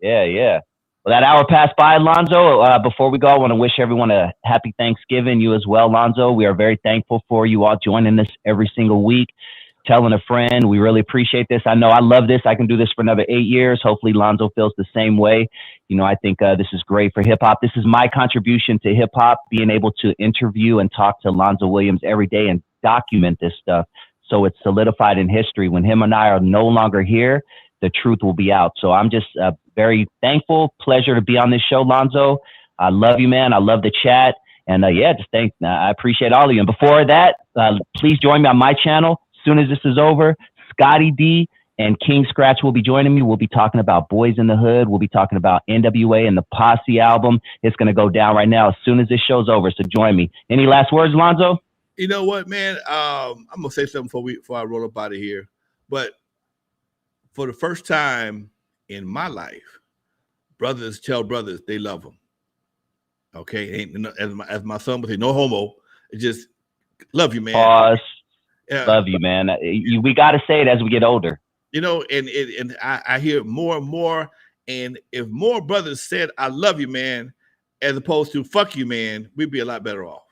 yeah. Well, that hour passed by, Lonzo. Before we go, I want to wish everyone a happy Thanksgiving. You as well, Lonzo. We are very thankful for you all joining us every single week, telling a friend. We really appreciate this. I know I love this. I can do this for another 8 years. Hopefully, Lonzo feels the same way. You know, I think this is great for hip hop. This is my contribution to hip hop, being able to interview and talk to Lonzo Williams every day and document this stuff. So it's solidified in history. When him and I are no longer here, the truth will be out. So I'm just very thankful. Pleasure to be on this show, Lonzo. I love you, man. I love the chat. And I appreciate all of you. And before that, please join me on my channel. As soon as this is over, Scotty D and King Scratch will be joining me. We'll be talking about Boys in the Hood. We'll be talking about N.W.A. and the Posse album. It's going to go down right now as soon as this show's over. So join me. Any last words, Lonzo? You know what, man? I'm going to say something before I roll up out of here. But for the first time in my life, brothers tell brothers they love them. Okay? As my son would say, no homo. It just love you, man. Pause. Yeah. Love you, man. We got to say it as we get older. You know, and I hear more and more. And if more brothers said, I love you, man, as opposed to fuck you, man, we'd be a lot better off.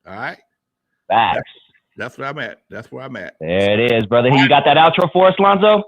All right? Facts. That's where I'm at. That's where I'm at. There it is, brother. You got that outro for us, Lonzo?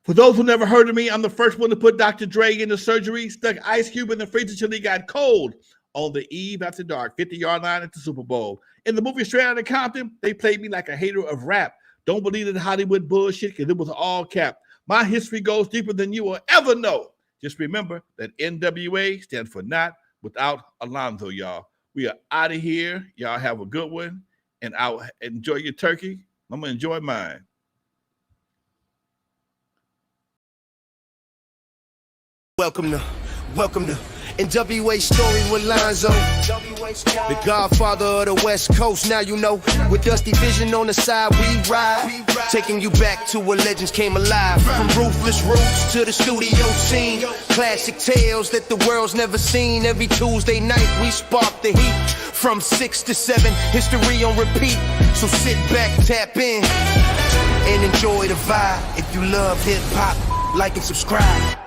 For those who never heard of me, I'm the first one to put Dr. Dre in the surgery, stuck Ice Cube in the freezer till he got cold on the eve after dark, 50-yard line at the Super Bowl. In the movie Straight Outta Compton, they played me like a hater of rap. Don't believe in Hollywood bullshit because it was all cap. My history goes deeper than you will ever know. Just remember that N.W.A. stands for not without Alonzo, y'all. We are out of here. Y'all have a good one. And I'll enjoy your turkey. I'm going to enjoy mine. Welcome to N.W.A. story with Lonzo, the godfather of the West Coast. Now you know, with Dusty Vision on the side, we ride, taking you back to where legends came alive. From ruthless roots to the studio scene, classic tales that the world's never seen. Every Tuesday night we spark the heat, from 6 to 7, history on repeat. So sit back, tap in, and enjoy the vibe. If you love hip hop, like and subscribe.